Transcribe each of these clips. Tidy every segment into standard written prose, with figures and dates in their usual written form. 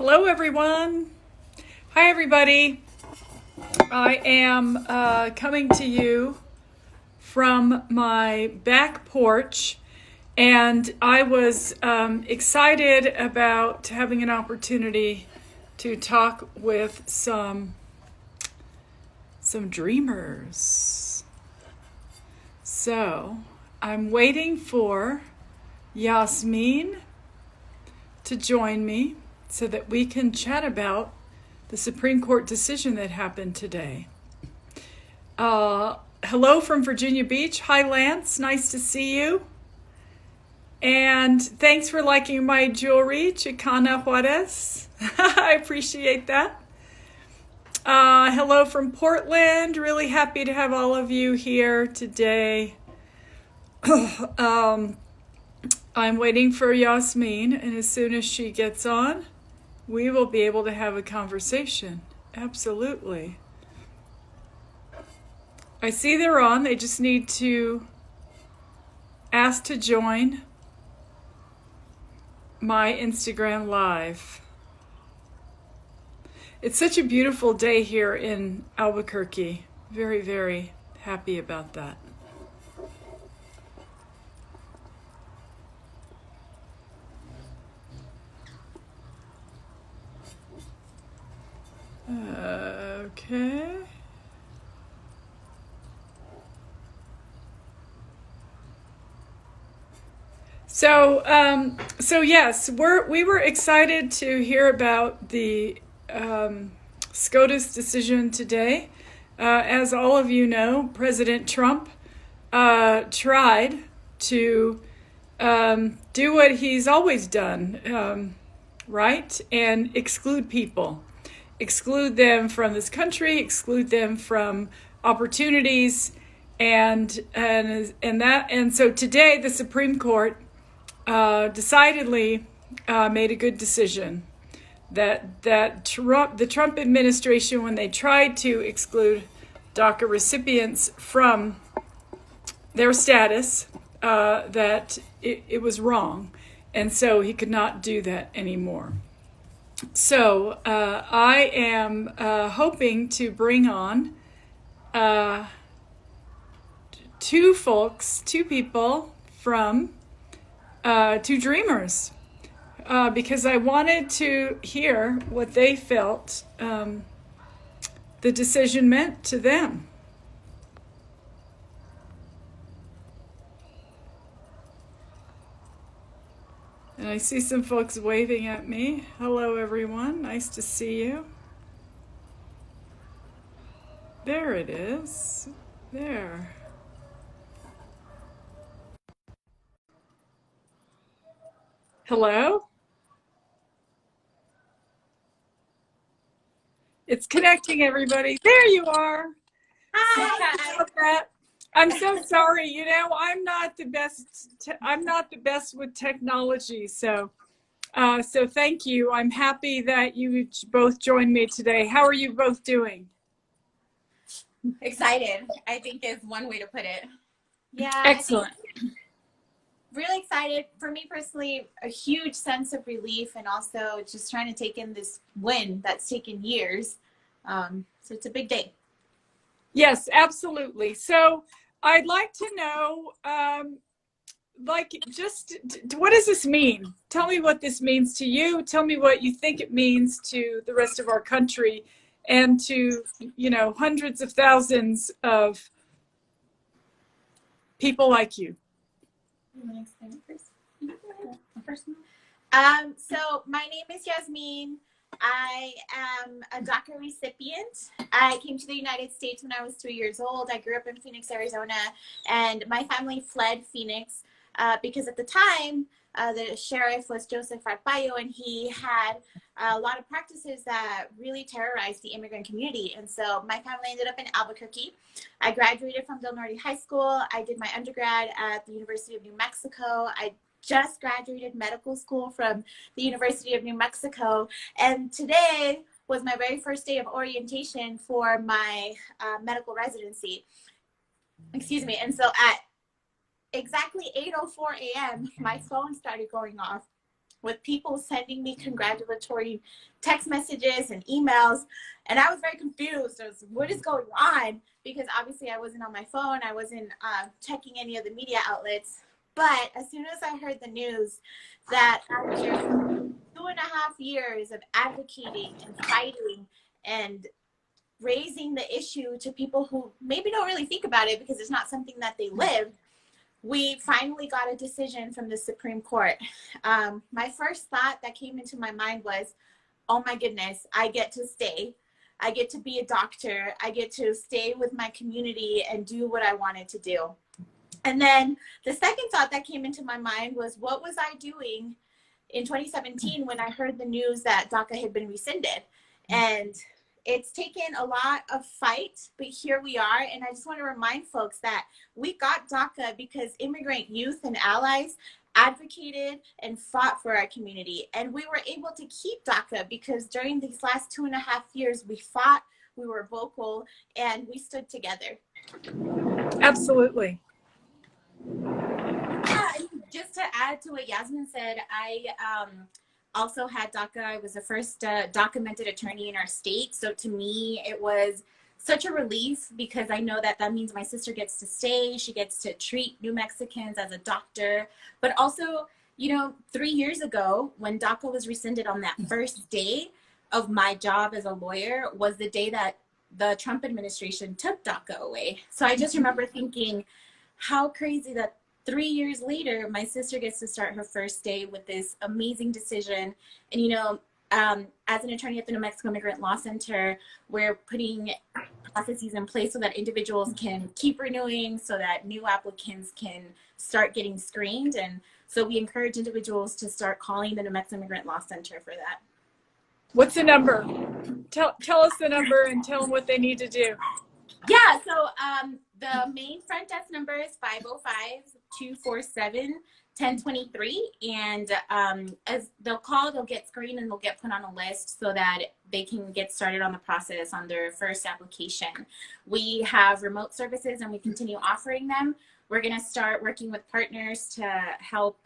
Hello, everyone. Hi, everybody. I am coming to you from my back porch, and I was excited about having an opportunity to talk with some dreamers. So I'm waiting for Yasmin to join me so that we can chat about the Supreme Court decision that happened today. Hello from Virginia Beach. Hi, Lance. Nice to see you. And thanks for liking my jewelry, Chicana Juarez. I appreciate that. Hello from Portland. Really happy to have all of you here today. I'm waiting for Yasmin, and as soon as she gets on, we will be able to have a conversation. Absolutely. I see they're on. They just need to ask to join my Instagram Live. It's such a beautiful day here in Albuquerque. Very, very happy about that. Okay. So yes, we were excited to hear about the SCOTUS decision today. As all of you know, President Trump tried to do what he's always done, right? And exclude people. Exclude them from this country, exclude them from opportunities, and so today the Supreme Court decidedly made a good decision that the Trump administration, when they tried to exclude DACA recipients from their status, that it was wrong, and so he could not do that anymore. So I am hoping to bring on two people from two dreamers, because I wanted to hear what they felt the decision meant to them. And I see some folks waving at me. Hello, everyone. Nice to see you. There it is. There. Hello? It's connecting, everybody. There you are. Hi. I'm so sorry. You know, I'm not the best with technology. So thank you. I'm happy that you both joined me today. How are you both doing? Excited, I think, is one way to put it. Yeah. Excellent. Really excited. For me personally, a huge sense of relief, and also just trying to take in this win that's taken years. So it's a big day. Yes, absolutely. So I'd like to know, just what does this mean? Tell me what this means to you. Tell me what you think it means to the rest of our country and to, hundreds of thousands of people like you. You want to explain it first? So my name is Yasmin. I am a DACA recipient. I came to the United States when I was 3 years old. I grew up in Phoenix, Arizona, and my family fled Phoenix because at the time, the sheriff was Joseph Arpaio, and he had a lot of practices that really terrorized the immigrant community. And so my family ended up in Albuquerque. I graduated from Del Norte High School. I did my undergrad at the University of New Mexico. I just graduated medical school from the University of New Mexico. And today was my very first day of orientation for my medical residency. Excuse me. And so at exactly 8:04 a.m., my phone started going off. with people sending me congratulatory text messages and emails. And I was very confused as what is going on, because obviously I wasn't on my phone. I wasn't checking any of the media outlets. But as soon as I heard the news that after 2.5 years of advocating and fighting and raising the issue to people who maybe don't really think about it because it's not something that they live, we finally got a decision from the Supreme Court. My first thought that came into my mind was, oh my goodness, I get to stay. I get to be a doctor. I get to stay with my community and do what I wanted to do. And then the second thought that came into my mind was, what was I doing in 2017 when I heard the news that DACA had been rescinded? And it's taken a lot of fight, but here we are. And I just want to remind folks that we got DACA because immigrant youth and allies advocated and fought for our community. And we were able to keep DACA because during these last 2.5 years, we fought, we were vocal, and we stood together. Absolutely. Yeah, just to add to what Yasmin said, I also had DACA. I was the first documented attorney in our state. So to me, it was such a relief because I know that that means my sister gets to stay. She gets to treat New Mexicans as a doctor. But also, you know, 3 years ago when DACA was rescinded, on that first day of my job as a lawyer was the day that the Trump administration took DACA away. So I just remember thinking, how crazy that 3 years later, my sister gets to start her first day with this amazing decision. And, you know, as an attorney at the New Mexico Immigrant Law Center, we're putting processes in place so that individuals can keep renewing, so that new applicants can start getting screened. And so we encourage individuals to start calling the New Mexico Immigrant Law Center for that. What's the number? Tell us the number and tell them what they need to do. Yeah, so the main front desk number is 505-247-1023. And as they'll call, they'll get screened and they'll get put on a list so that they can get started on the process on their first application. We have remote services and we continue offering them. We're going to start working with partners to help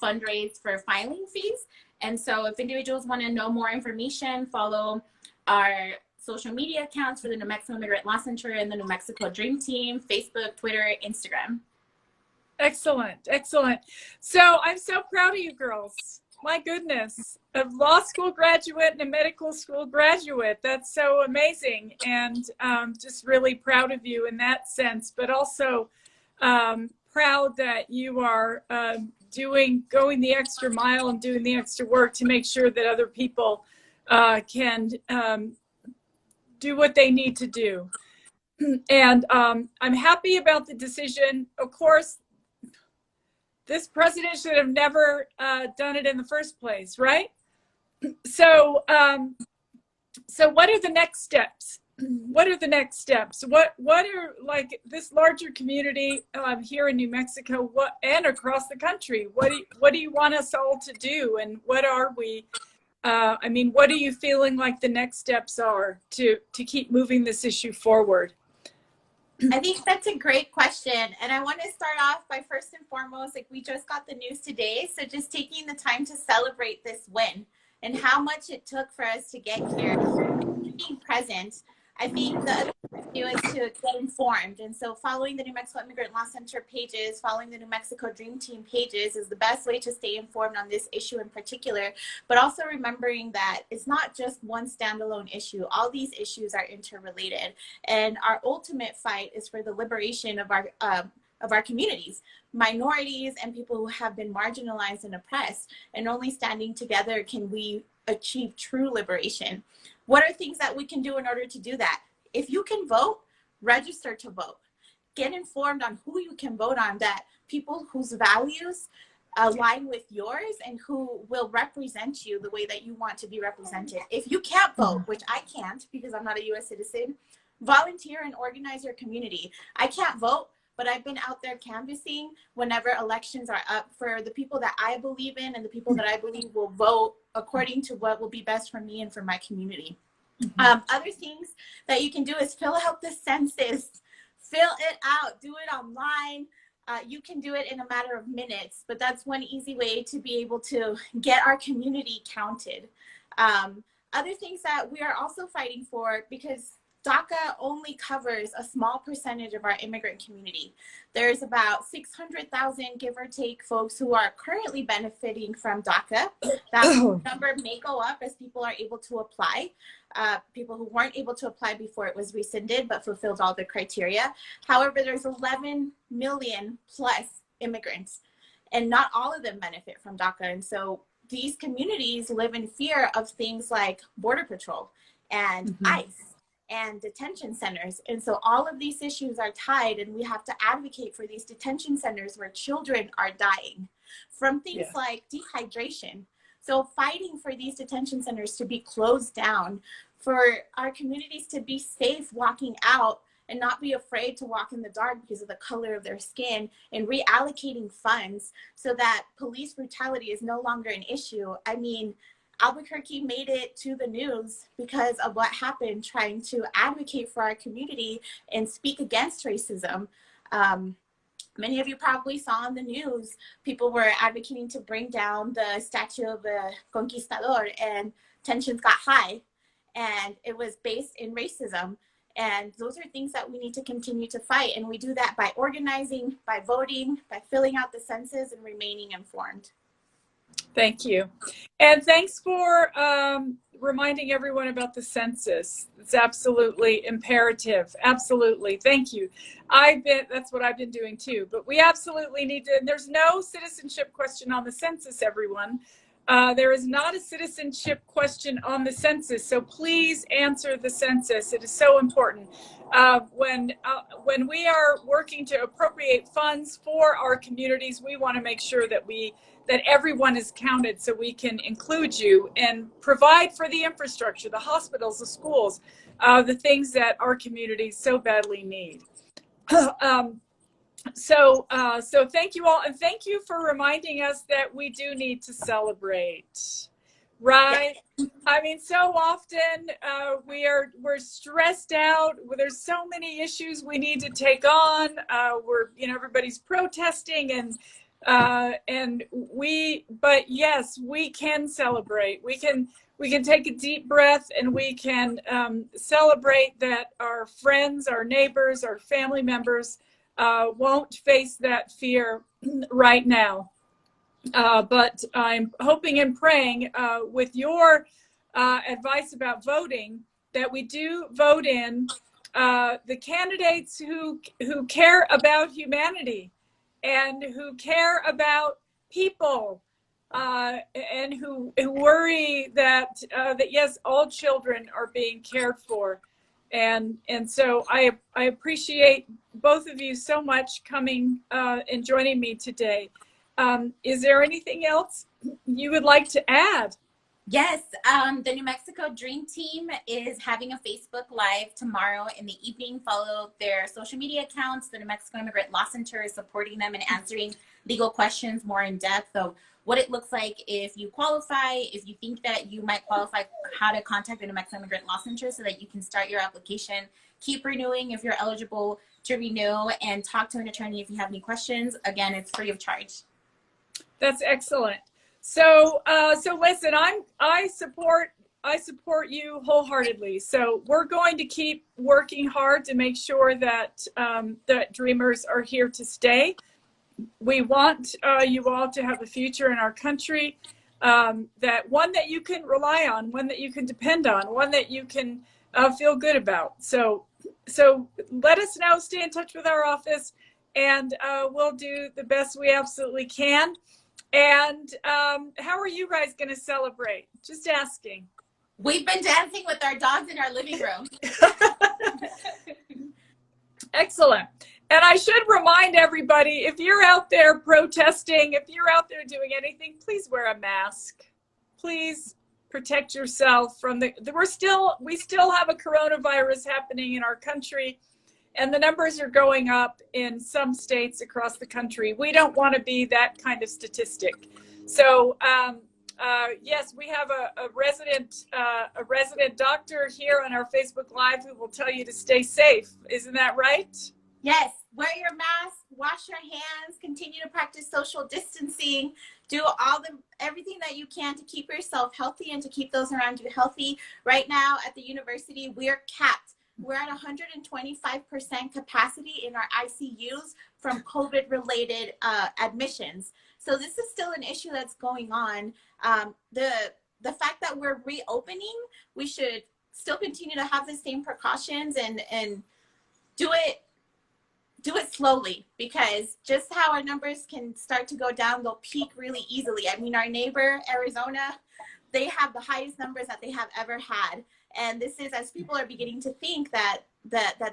fundraise for filing fees. And so if individuals want to know more information, follow our social media accounts for the New Mexico Immigrant Law Center and the New Mexico Dream Team, Facebook, Twitter, Instagram. Excellent, excellent. So I'm so proud of you girls. My goodness, a law school graduate and a medical school graduate. That's so amazing. And just really proud of you in that sense, but also proud that you are going the extra mile and doing the extra work to make sure that other people can do what they need to do. And I'm happy about the decision. Of course, this president should have never done it in the first place, right? So, so what are the next steps? What are the next steps? What are, like, this larger community here in New Mexico, and across the country? What do you want us all to do, and what are we? I mean, what are you feeling like the next steps are to keep moving this issue forward? I think that's a great question. And I want to start off by first and foremost, like, we just got the news today. So just taking the time to celebrate this win and how much it took for us to get here, being present. I think the other thing to do is to get informed. And so following the New Mexico Immigrant Law Center pages, following the New Mexico Dream Team pages is the best way to stay informed on this issue in particular, but also remembering that it's not just one standalone issue. All these issues are interrelated. And our ultimate fight is for the liberation of our communities, minorities, and people who have been marginalized and oppressed. And only standing together can we achieve true liberation. What are things that we can do in order to do that? If you can vote, register to vote. Get informed on who you can vote on, that people whose values align with yours and who will represent you the way that you want to be represented. If you can't vote, which I can't because I'm not a US citizen, volunteer and organize your community. I can't vote, but I've been out there canvassing whenever elections are up for the people that I believe in and the people that I believe will vote according to what will be best for me and for my community. Other things that you can do is fill out the census. Fill it out. Do it online. you can do it in a matter of minutes, but that's one easy way to be able to get our community counted. Other things that we are also fighting for, because DACA only covers a small percentage of our immigrant community. There's about 600,000, give or take, folks who are currently benefiting from DACA. That number may go up as people are able to apply. People who weren't able to apply before it was rescinded but fulfilled all the criteria. However, there's 11 million plus immigrants, and not all of them benefit from DACA. And so these communities live in fear of things like Border Patrol and ICE and detention centers. And so all of these issues are tied, and we have to advocate for these detention centers where children are dying from things like dehydration. So fighting for these detention centers to be closed down, for our communities to be safe walking out and not be afraid to walk in the dark because of the color of their skin, and reallocating funds so that police brutality is no longer an issue. I mean, Albuquerque made it to the news because of what happened, trying to advocate for our community and speak against racism. Many of you probably saw on the news, people were advocating to bring down the statue of the conquistador, and tensions got high, and it was based in racism. And those are things that we need to continue to fight. And we do that by organizing, by voting, by filling out the census, and remaining informed. Thank you. And thanks for reminding everyone about the census. It's absolutely imperative. Absolutely. Thank you. That's what I've been doing too, but we absolutely need to, and there's no citizenship question on the census, everyone. There is not a citizenship question on the census, so please answer the census. It is so important. When we are working to appropriate funds for our communities, we want to make sure that everyone is counted, so we can include you and provide for the infrastructure, the hospitals, the schools, the things that our communities so badly need. So thank you all, and thank you for reminding us that we do need to celebrate, right? I mean, so often we're stressed out. There's so many issues we need to take on. Everybody's protesting, but yes, we can celebrate. We can take a deep breath, and we can celebrate that our friends, our neighbors, our family members won't face that fear right now. But I'm hoping and praying with your advice about voting, that we do vote in the candidates who care about humanity and who care about people, and who worry that yes, all children are being cared for. And so I appreciate both of you so much coming and joining me today. Is there anything else you would like to add? Yes, the New Mexico Dream Team is having a Facebook Live tomorrow in the evening. Follow their social media accounts. The New Mexico Immigrant Law Center is supporting them and answering legal questions more in depth of what it looks like if you qualify, if you think that you might qualify, how to contact the New Mexico Immigrant Law Center so that you can start your application. Keep renewing if you're eligible to renew, and talk to an attorney if you have any questions. Again, it's free of charge. That's excellent. So listen, I support you wholeheartedly. So we're going to keep working hard to make sure that that Dreamers are here to stay. We want you all to have a future in our country, that one that you can rely on, one that you can depend on, one that you can feel good about. So let us know, stay in touch with our office, and we'll do the best we absolutely can. And how are you guys going to celebrate? Just asking. We've been dancing with our dogs in our living room. Excellent. And I should remind everybody, if you're out there protesting, if you're out there doing anything, please wear a mask. Please protect yourself from we still have a coronavirus happening in our country, and the numbers are going up in some states across the country. We don't want to be that kind of statistic. So yes, we have a resident doctor here on our Facebook Live who will tell you to stay safe. Isn't that right? Yes, wear your mask, wash your hands, continue to practice social distancing, do everything that you can to keep yourself healthy and to keep those around you healthy. Right now at the university, we're capped. We're at 125% capacity in our ICUs from COVID-related admissions. So this is still an issue that's going on. The fact that we're reopening, we should still continue to have the same precautions and do it slowly, because just how our numbers can start to go down, they'll peak really easily. I mean, our neighbor, Arizona, they have the highest numbers that they have ever had. And this is as people are beginning to think that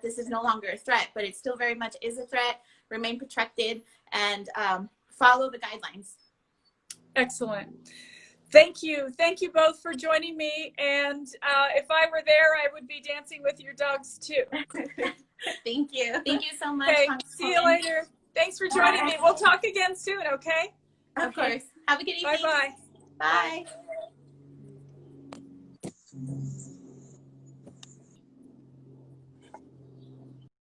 this is no longer a threat, but it still very much is a threat. Remain protected and follow the guidelines. Excellent. Thank you. Thank you both for joining me. And if I were there, I would be dancing with your dogs too. Thank you. Thank you so much. Okay, see you later. Thanks for joining me. We'll talk again soon, okay? Of course. Have a good evening. Bye-bye. Bye.